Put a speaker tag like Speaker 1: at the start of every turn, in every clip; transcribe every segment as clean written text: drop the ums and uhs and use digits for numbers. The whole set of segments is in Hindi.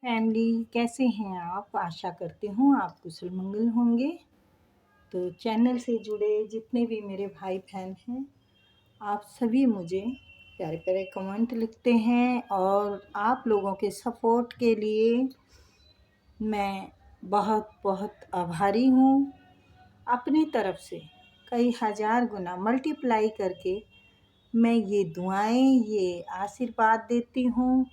Speaker 1: फैमिली कैसे हैं आप? आशा करती हूँ आप कुशल मंगल होंगे। तो चैनल से जुड़े जितने भी मेरे भाई बहन हैं, आप सभी मुझे प्यारे प्यारे कमेंट लिखते हैं और आप लोगों के सपोर्ट के लिए मैं बहुत बहुत आभारी हूँ। अपनी तरफ से कई हज़ार गुना मल्टीप्लाई करके मैं ये दुआएं, ये आशीर्वाद देती हूँ।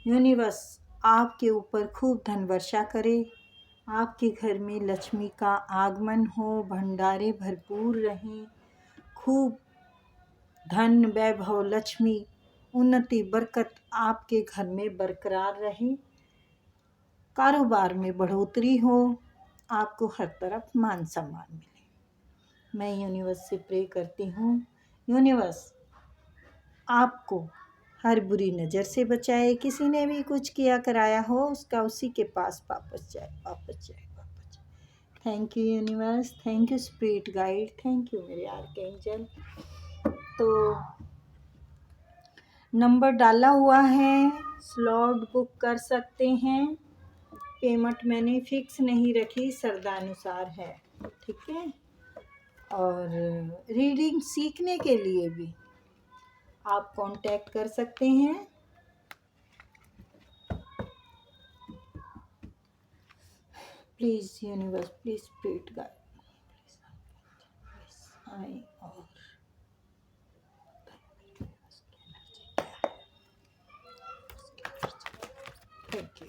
Speaker 1: यूनिवर्स आपके ऊपर खूब धन वर्षा करे, आपके घर में लक्ष्मी का आगमन हो, भंडारे भरपूर रहें, खूब धन वैभव लक्ष्मी उन्नति बरकत आपके घर में बरकरार रहे, कारोबार में बढ़ोतरी हो, आपको हर तरफ मान सम्मान मिले। मैं यूनिवर्स से प्रे करती हूँ, यूनिवर्स आपको हर बुरी नज़र से बचाए। किसी ने भी कुछ किया कराया हो उसका उसी के पास वापस जाए, वापस जाए, वापस जाए। Thank you universe, thank you spirit guide, thank you मेरे आर्कएंजल। तो नंबर डाला हुआ है, स्लॉट बुक कर सकते हैं। पेमेंट मैंने फिक्स नहीं रखी, श्रद्धानुसार है, ठीक है। और रीडिंग सीखने के लिए भी आप कांटेक्ट कर सकते हैं। Please universe, please spirit guide, आई और थैंक यू।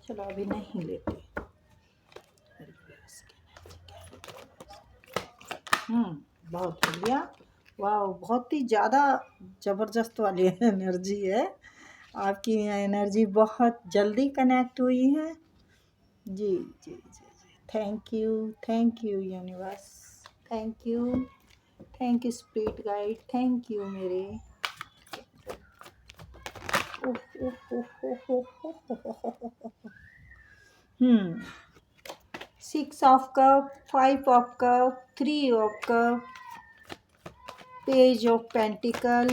Speaker 1: चलो अभी नहीं लेते। बहुत बढ़िया, वाह, बहुत ही ज़्यादा ज़बरदस्त वाली एनर्जी है आपकी। एनर्जी बहुत जल्दी कनेक्ट हुई है। जी जी जी जी, thank you universe, thank you spirit guide, thank you मेरे। 6 of cup, 5 of cup, 3 of cup, page of pentacle,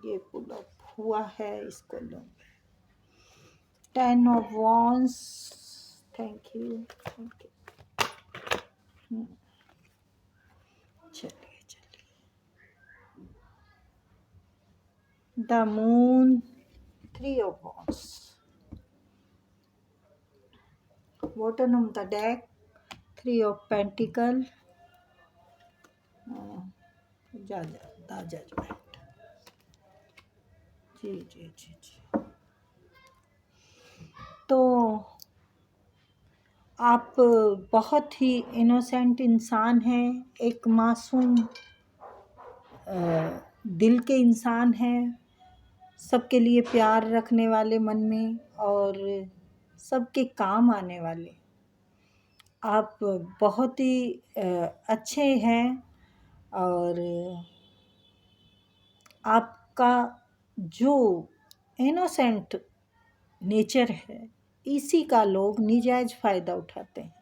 Speaker 1: ये पुल अप हुआ है, इसको लो। 10 ऑफ वॉन्स, थैंक यू। चलिए the moon, 3 of wands, bottom of the deck, 3 of pentacle, the judgement. जी जी जी जी। तो आप बहुत ही इनोसेंट इंसान हैं, एक मासूम दिल के इंसान हैं, सबके लिए प्यार रखने वाले मन में और सबके काम आने वाले। आप बहुत ही अच्छे हैं और आपका जो इनोसेंट नेचर है, इसी का लोग निजायज़ फ़ायदा उठाते हैं,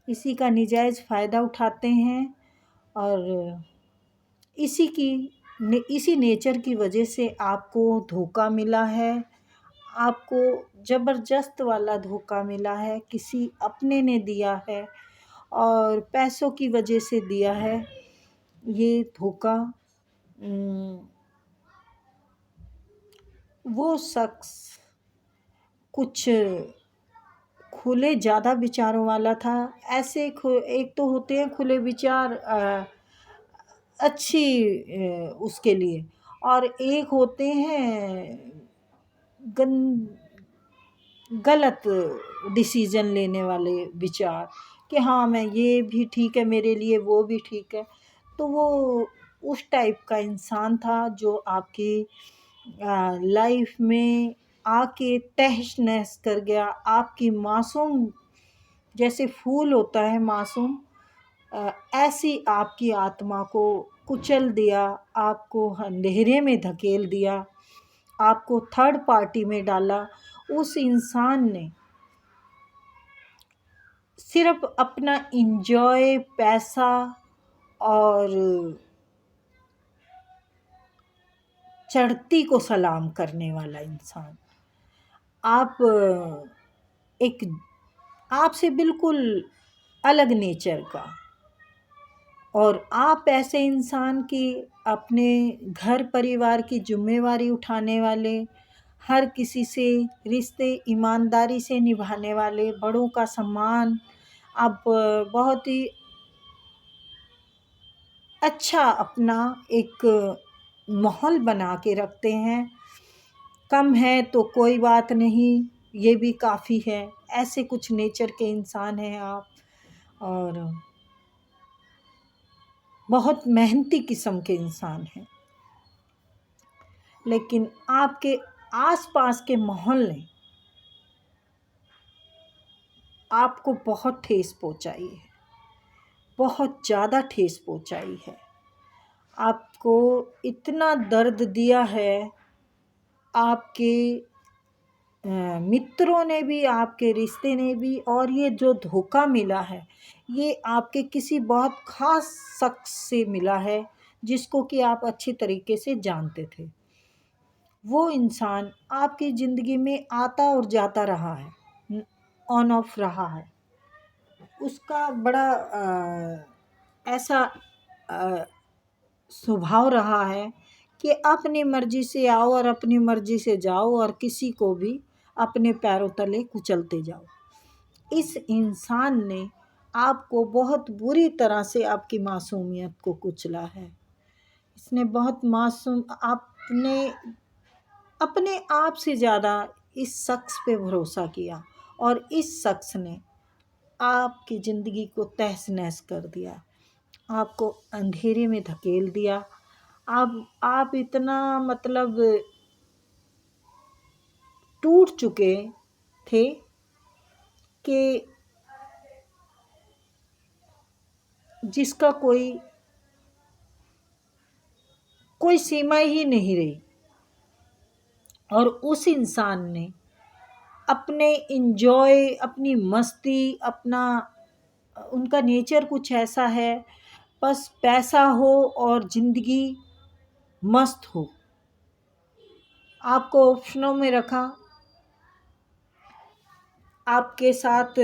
Speaker 1: इसी का निजायज़ फ़ायदा उठाते हैं और इसी नेचर की वजह से आपको धोखा मिला है, आपको ज़बरदस्त वाला धोखा मिला है, किसी अपने ने दिया है और पैसों की वजह से दिया है। ये धोखा वो शख्स कुछ खुले ज़्यादा विचारों वाला था। ऐसे एक तो होते हैं खुले विचार अच्छी उसके लिए, और एक होते हैं गलत डिसीज़न लेने वाले विचार कि हाँ मैं ये भी ठीक है मेरे लिए, वो भी ठीक है। तो वो उस टाइप का इंसान था जो आपकी लाइफ में आके तहस नहस कर गया। आपकी मासूम, जैसे फूल होता है मासूम, ऐसी आपकी आत्मा को कुचल दिया, आपको अंधेरे में धकेल दिया, आपको थर्ड पार्टी में डाला। उस इंसान ने सिर्फ अपना इंजॉय, पैसा और चढ़ती को सलाम करने वाला इंसान। आप एक आपसे बिल्कुल अलग नेचर का, और आप ऐसे इंसान की अपने घर परिवार की जिम्मेवारी उठाने वाले, हर किसी से रिश्ते ईमानदारी से निभाने वाले, बड़ों का सम्मान आप बहुत ही अच्छा अपना एक माहौल बना के रखते हैं। कम है तो कोई बात नहीं, ये भी काफ़ी है, ऐसे कुछ नेचर के इंसान हैं आप। और बहुत मेहनती किस्म के इंसान हैं, लेकिन आपके आसपास के माहौल ने आपको बहुत ठेस पहुंचाई है, बहुत ज़्यादा ठेस पहुंचाई है। आपको इतना दर्द दिया है, आपके मित्रों ने भी, आपके रिश्ते ने भी, और ये जो धोखा मिला है ये आपके किसी बहुत ख़ास शख्स से मिला है, जिसको कि आप अच्छी तरीके से जानते थे। वो इंसान आपकी ज़िंदगी में आता और जाता रहा है, ऑन ऑफ रहा है। उसका बड़ा ऐसा स्वभाव रहा है कि अपनी मर्ज़ी से आओ और अपनी मर्ज़ी से जाओ, और किसी को भी अपने पैरों तले कुचलते जाओ। इस इंसान ने आपको बहुत बुरी तरह से आपकी मासूमियत को कुचला है। इसने बहुत मासूम आपने अपने आप से ज़्यादा इस शख्स पे भरोसा किया, और इस शख्स ने आपकी ज़िंदगी को तहस नहस कर दिया, आपको अंधेरे में धकेल दिया। आप इतना मतलब टूट चुके थे कि जिसका कोई सीमा ही नहीं रही। और उस इंसान ने अपने इंजॉय, अपनी मस्ती, अपना उनका नेचर कुछ ऐसा है, बस पैसा हो और ज़िंदगी मस्त हो। आपको ऑप्शनों में रखा, आपके साथ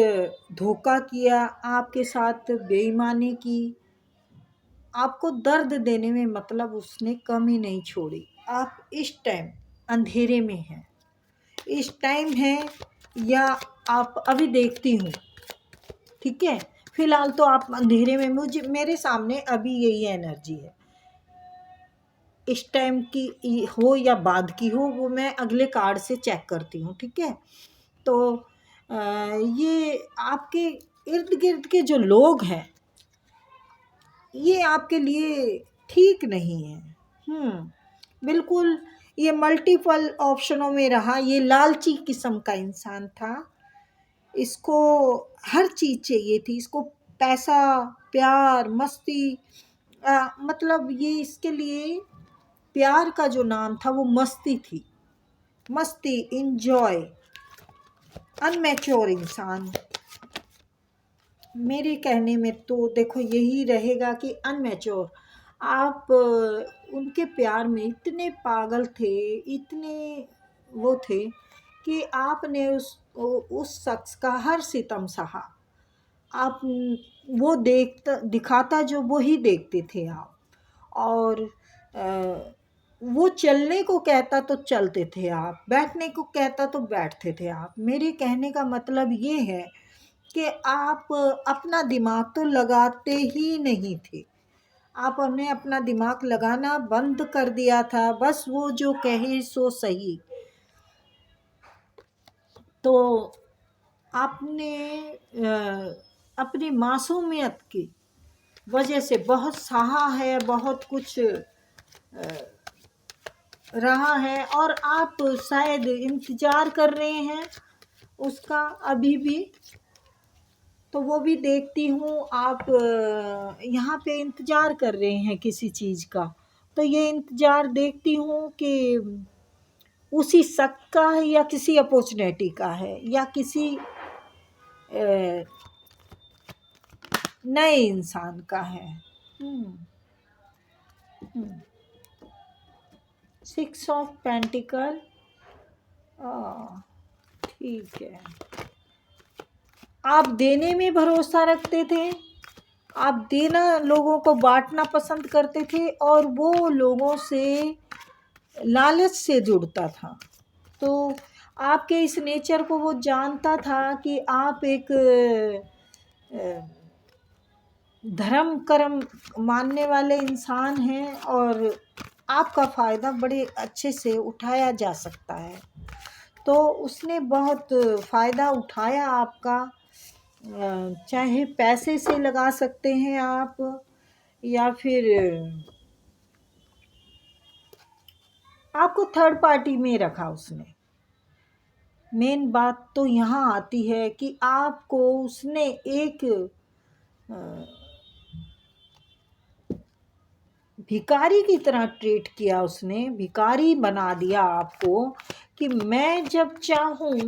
Speaker 1: धोखा किया, आपके साथ बेईमानी की, आपको दर्द देने में मतलब उसने कमी नहीं छोड़ी। आप इस टाइम अंधेरे में हैं, इस टाइम है, या आप अभी देखती हूँ, ठीक है, फिलहाल तो आप अंधेरे में, मेरे सामने अभी यही एनर्जी है। इस टाइम की हो या बाद की हो, वो मैं अगले कार्ड से चेक करती हूँ, ठीक है। तो ये आपके इर्द गिर्द के जो लोग हैं, ये आपके लिए ठीक नहीं है। बिल्कुल, ये मल्टीपल ऑप्शनों में रहा। ये लालची किस्म का इंसान था, इसको हर चीज़ चाहिए थी, इसको पैसा, प्यार, मस्ती, मतलब ये इसके लिए प्यार का जो नाम था वो मस्ती थी। मस्ती, इंजॉय, अनमैच्योर इंसान। मेरे कहने में तो देखो यही रहेगा कि अनमैच्योर। आप उनके प्यार में इतने पागल थे, इतने वो थे कि आपने उस शख्स का हर सितम सहा। आप वो दिखाता जो वो ही देखते थे आप, और वो चलने को कहता तो चलते थे आप, बैठने को कहता तो बैठते थे आप। मेरे कहने का मतलब ये है कि आप अपना दिमाग तो लगाते ही नहीं थे। आपने अपना दिमाग लगाना बंद कर दिया था, बस वो जो कहे सो सही। तो आपने अपनी मासूमियत की वजह से बहुत सहा है, बहुत कुछ रहा है, और आप शायद इंतज़ार कर रहे हैं उसका अभी भी। तो वो भी देखती हूँ, आप यहाँ पे इंतज़ार कर रहे हैं किसी चीज़ का। तो ये इंतज़ार देखती हूँ कि उसी शख्स का है, या किसी अपॉर्चुनिटी का है, या किसी नए इंसान का है। सिक्स ऑफ पेंटिकल, ठीक है। आप देने में भरोसा रखते थे, आप देना, लोगों को बांटना पसंद करते थे, और वो लोगों से लालच से जुड़ता था। तो आपके इस नेचर को वो जानता था कि आप एक धर्म कर्म मानने वाले इंसान हैं, और आपका फ़ायदा बड़े अच्छे से उठाया जा सकता है। तो उसने बहुत फ़ायदा उठाया आपका, चाहे पैसे से लगा सकते हैं आप, या फिर आपको थर्ड पार्टी में रखा उसने। मेन बात तो यहाँ आती है कि आपको उसने एक भिखारी की तरह ट्रीट किया, उसने भिखारी बना दिया आपको, कि मैं जब चाहूँ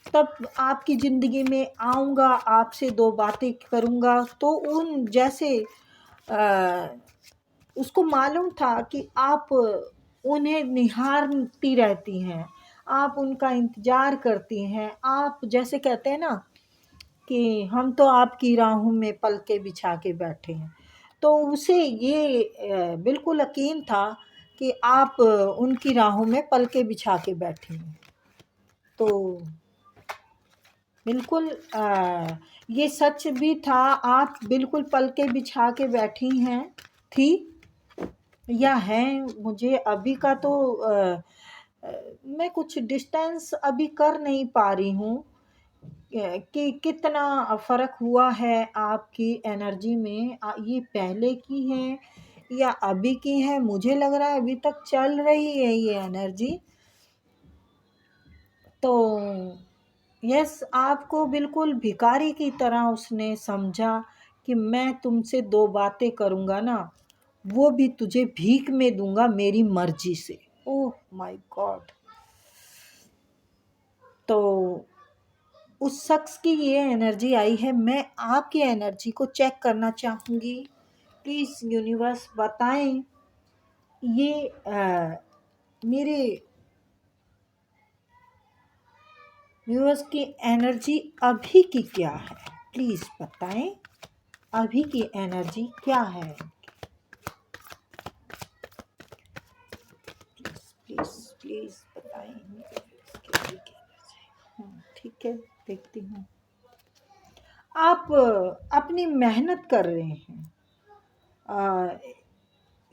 Speaker 1: तब आपकी ज़िंदगी में आऊँगा, आपसे दो बातें करूँगा। तो उन जैसे उसको मालूम था कि आप उन्हें निहारती रहती हैं, आप उनका इंतज़ार करती हैं, आप जैसे कहते हैं ना कि हम तो आपकी राहों में पलके बिछा के बैठे हैं। तो उसे ये बिल्कुल यकीन था कि आप उनकी राहों में पलके बिछा के बैठी हैं। तो बिल्कुल ये सच भी था, आप बिल्कुल पलके बिछा के बैठी हैं, थी या हैं। मुझे अभी का तो मैं कुछ डिस्टेंस अभी कर नहीं पा रही हूँ कि कितना फ़र्क हुआ है आपकी एनर्जी में। ये पहले की है या अभी की है? मुझे लग रहा है अभी तक चल रही है ये एनर्जी। तो यस, आपको बिल्कुल भिखारी की तरह उसने समझा कि मैं तुमसे दो बातें करूँगा ना, वो भी तुझे भीख में दूंगा मेरी मर्जी से। Oh my God. तो उस शख्स की ये एनर्जी आई है। मैं आपकी एनर्जी को चेक करना चाहूँगी, प्लीज़ यूनिवर्स बताएं ये मेरे व्यूअर्स की एनर्जी अभी की क्या है, प्लीज़ बताएं अभी की एनर्जी क्या है। प्लीज़ प्लीज़ बताएं ठीक है, देखती हूँ। आप अपनी मेहनत कर रहे हैं,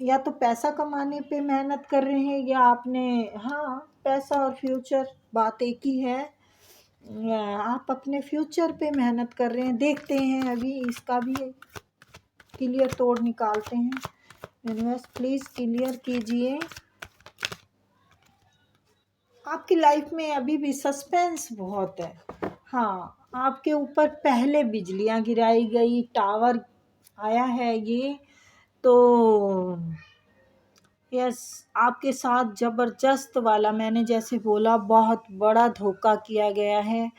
Speaker 1: या तो पैसा कमाने पे मेहनत कर रहे हैं, या आपने, हाँ, पैसा और फ्यूचर बात एक ही है। आप अपने फ्यूचर पे मेहनत कर रहे हैं। देखते हैं अभी इसका भी क्लियर तोड़ निकालते हैं। यूनिवर्स प्लीज़ क्लियर कीजिए। आपकी लाइफ में अभी भी सस्पेंस बहुत है। हाँ, आपके ऊपर पहले बिजलियां गिराई गई, टावर आया है ये, तो यस, आपके साथ ज़बरदस्त वाला, मैंने जैसे बोला, बहुत बड़ा धोखा किया गया है।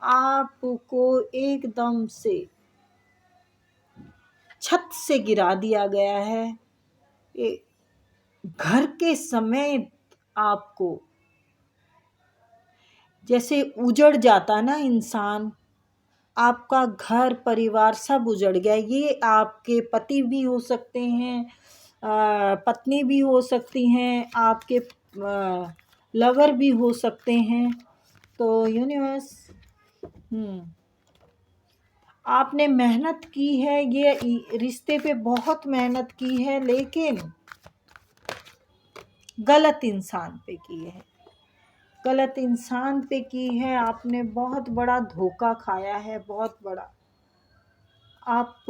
Speaker 1: आपको एकदम से छत से गिरा दिया गया है। घर के समय आपको जैसे उजड़ जाता ना इंसान, आपका घर परिवार सब उजड़ गया। ये आपके पति भी हो सकते हैं, पत्नी भी हो सकती हैं, आपके लवर भी हो सकते हैं। तो यूनिवर्स, आपने मेहनत की है, ये रिश्ते पे बहुत मेहनत की है, लेकिन गलत इंसान पे की है, गलत इंसान पे की है आपने। बहुत बड़ा धोखा खाया है, बहुत बड़ा। आप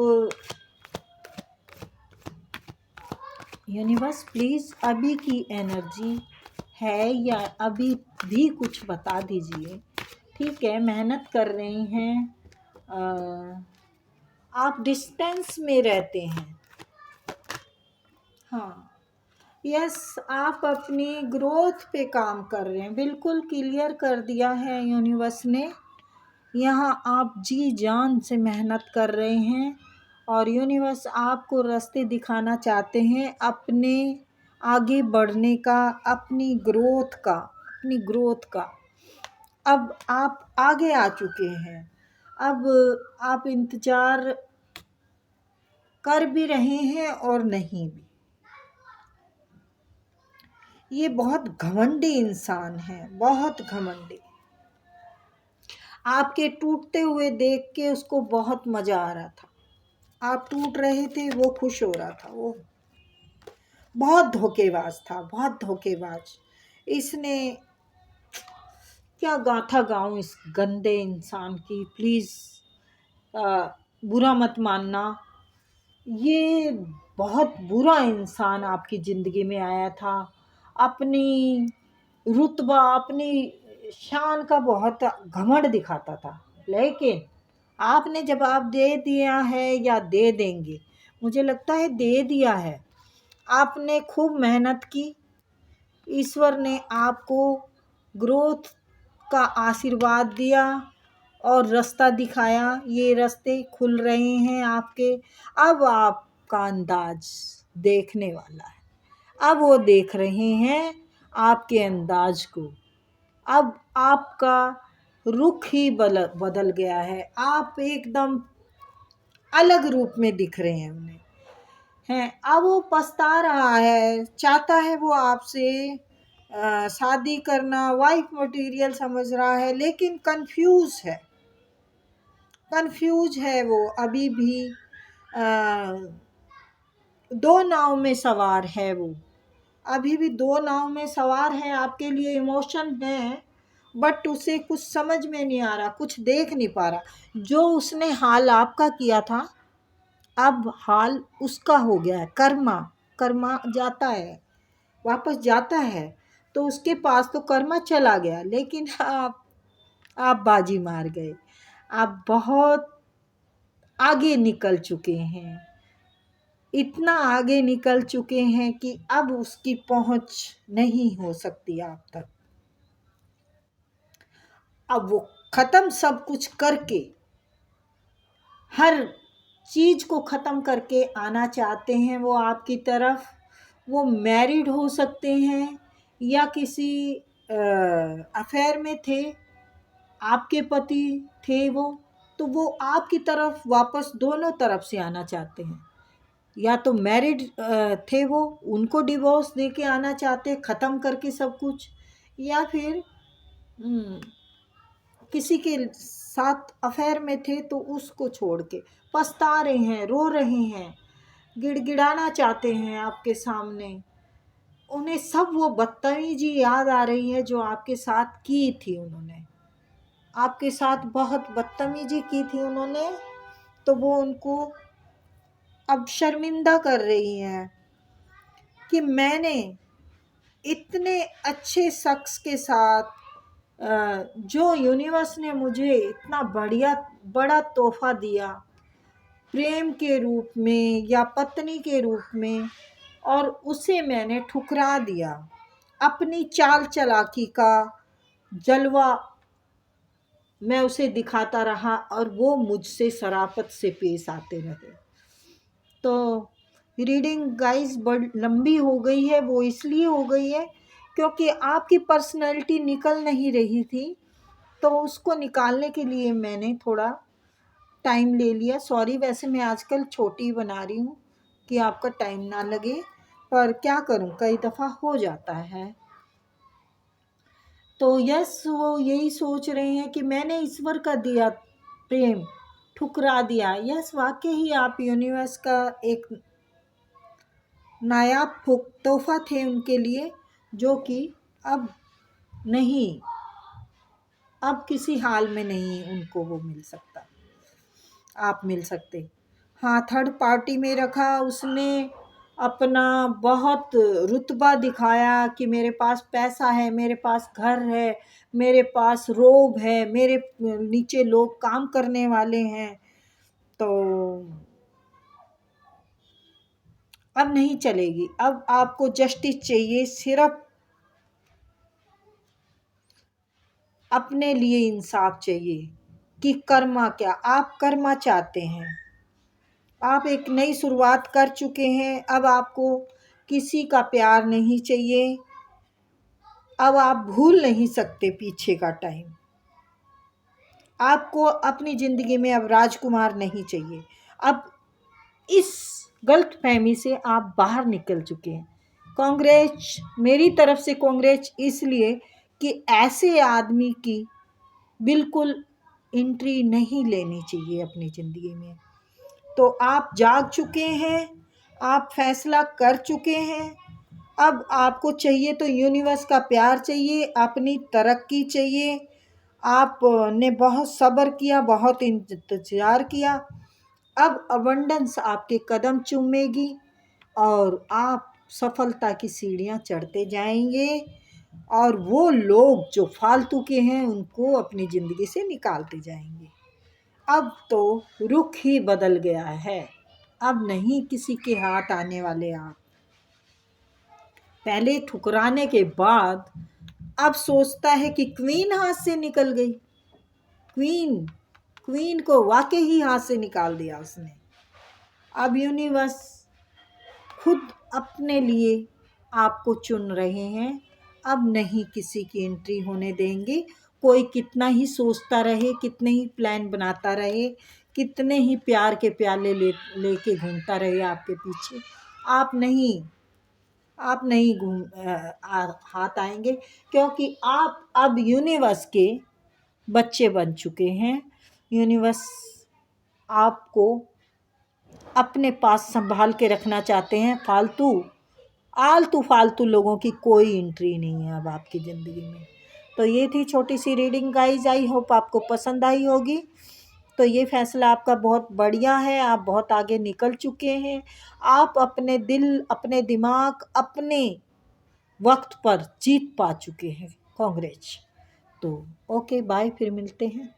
Speaker 1: यूनिवर्स प्लीज़ अभी की एनर्जी है या अभी भी कुछ बता दीजिए। ठीक है, मेहनत कर रही हैं, आप डिस्टेंस में रहते हैं। हाँ, यस, आप अपनी ग्रोथ पे काम कर रहे हैं। बिल्कुल क्लियर कर दिया है यूनिवर्स ने। यहाँ आप जी जान से मेहनत कर रहे हैं, और यूनिवर्स आपको रास्ते दिखाना चाहते हैं अपने आगे बढ़ने का, अपनी ग्रोथ का। अब आप आगे आ चुके हैं, अब आप इंतज़ार कर भी रहे हैं और नहीं भी। ये बहुत घमंडी इंसान है, बहुत घमंडी। आपके टूटते हुए देख के उसको बहुत मज़ा आ रहा था, आप टूट रहे थे, वो खुश हो रहा था। वो बहुत धोखेबाज था, बहुत धोखेबाज। इसने क्या गाथा गाऊं इस गंदे इंसान की, प्लीज़ बुरा मत मानना। ये बहुत बुरा इंसान आपकी ज़िंदगी में आया था, अपनी रुतबा, अपनी शान का बहुत घमंड दिखाता था। लेकिन आपने जवाब दे दिया है या दे देंगे, मुझे लगता है दे दिया है। आपने खूब मेहनत की, ईश्वर ने आपको ग्रोथ का आशीर्वाद दिया और रास्ता दिखाया। ये रास्ते खुल रहे हैं आपके। अब आपका अंदाज देखने वाला है, अब वो देख रहे हैं आपके अंदाज को। अब आपका रुख ही बदल गया है, आप एकदम अलग रूप में दिख रहे हैं उन्हें हैं। अब वो पछता रहा है, चाहता है वो आपसे शादी करना, वाइफ मटेरियल समझ रहा है, लेकिन कंफ्यूज है वो अभी भी। दो नाव में सवार है वो, अभी भी दो नाव में सवार है। आपके लिए इमोशन है, बट उसे कुछ समझ में नहीं आ रहा, कुछ देख नहीं पा रहा। जो उसने हाल आपका किया था, अब हाल उसका हो गया है। कर्मा जाता है, वापस जाता है, तो उसके पास तो कर्मा चला गया, लेकिन आप बाजी मार गए। आप बहुत आगे निकल चुके हैं, इतना आगे निकल चुके हैं कि अब उसकी पहुंच नहीं हो सकती आप तक। अब वो खत्म सब कुछ करके, हर चीज को खत्म करके आना चाहते हैं वो आपकी तरफ। वो मैरिड हो सकते हैं या किसी अफेयर में थे, आपके पति थे वो, तो वो आपकी तरफ वापस दोनों तरफ से आना चाहते हैं। या तो मैरिड थे वो, उनको डिवोर्स दे के आना चाहते, ख़त्म करके सब कुछ, या फिर किसी के साथ अफेयर में थे तो उसको छोड़ के पछता रहे हैं, रो रहे हैं, गिड़गिड़ाना चाहते हैं आपके सामने। उन्हें सब वो बदतमीजी याद आ रही है जो आपके साथ की थी उन्होंने, आपके साथ बहुत बदतमीजी की थी उन्होंने। तो वो उनको अब शर्मिंदा कर रही हैं कि मैंने इतने अच्छे शख्स के साथ, जो यूनिवर्स ने मुझे इतना बड़ा तोहफा दिया प्रेम के रूप में या पत्नी के रूप में, और उसे मैंने ठुकरा दिया। अपनी चाल चलाकी का जलवा मैं उसे दिखाता रहा और वो मुझसे शराफत से पेश आते रहे। तो रीडिंग गाइस बड़ी लंबी हो गई है, वो इसलिए हो गई है क्योंकि आपकी पर्सनैलिटी निकल नहीं रही थी, तो उसको निकालने के लिए मैंने थोड़ा टाइम ले लिया। सॉरी, वैसे मैं आजकल छोटी बना रही हूँ कि आपका टाइम ना लगे, पर क्या करूँ, कई दफ़ा हो जाता है। तो यस, वो यही सोच रहे हैं कि मैंने ईश्वर का दिया प्रेम ठुकरा दिया। यस, वाकई ही आप यूनिवर्स का एक नायाब तोहफा थे उनके लिए, जो कि अब नहीं, अब किसी हाल में नहीं उनको वो मिल सकता, आप मिल सकते। हाँ, थर्ड पार्टी में रखा उसने, अपना बहुत रुतबा दिखाया कि मेरे पास पैसा है, मेरे पास घर है, मेरे पास रोब है, मेरे नीचे लोग काम करने वाले हैं। तो अब नहीं चलेगी, अब आपको जस्टिस चाहिए, सिर्फ अपने लिए इंसाफ चाहिए कि कर्मा क्या, आप कर्मा चाहते हैं। आप एक नई शुरुआत कर चुके हैं। अब आपको किसी का प्यार नहीं चाहिए। अब आप भूल नहीं सकते पीछे का टाइम। आपको अपनी ज़िंदगी में अब राजकुमार नहीं चाहिए। अब इस गलतफहमी से आप बाहर निकल चुके हैं। कांग्रेस, मेरी तरफ से कांग्रेस, इसलिए कि ऐसे आदमी की बिल्कुल एंट्री नहीं लेनी चाहिए अपनी ज़िंदगी में। तो आप जाग चुके हैं, आप फैसला कर चुके हैं। अब आपको चाहिए तो यूनिवर्स का प्यार चाहिए, अपनी तरक्की चाहिए। आपने बहुत सब्र किया, बहुत इंतज़ार किया। अब अबंडेंस आपके कदम चूमेगी और आप सफलता की सीढ़ियाँ चढ़ते जाएंगे। और वो लोग जो फालतू के हैं उनको अपनी ज़िंदगी से निकालते जाएंगे। अब तो रुख ही बदल गया है। अब नहीं किसी के हाथ आने वाले आप। पहले ठुकराने के बाद अब सोचता है कि क्वीन हाथ से निकल गई। क्वीन को वाकई ही हाथ से निकाल दिया उसने। अब यूनिवर्स खुद अपने लिए आपको चुन रहे हैं। अब नहीं किसी की एंट्री होने देंगे। कोई कितना ही सोचता रहे, कितने ही प्लान बनाता रहे, कितने ही प्यार के प्याले लेके घूमता रहे आपके पीछे, आप नहीं हाथ आएंगे। क्योंकि आप अब यूनिवर्स के बच्चे बन चुके हैं। यूनिवर्स आपको अपने पास संभाल के रखना चाहते हैं। आलतू फालतू लोगों की कोई एंट्री नहीं है अब आपकी ज़िंदगी में। तो ये थी छोटी सी रीडिंग गाइज। आई होप आपको पसंद आई होगी। तो ये फैसला आपका बहुत बढ़िया है। आप बहुत आगे निकल चुके हैं। आप अपने दिल, अपने दिमाग, अपने वक्त पर जीत पा चुके हैं। कांग्रेस। तो ओके, बाय, फिर मिलते हैं।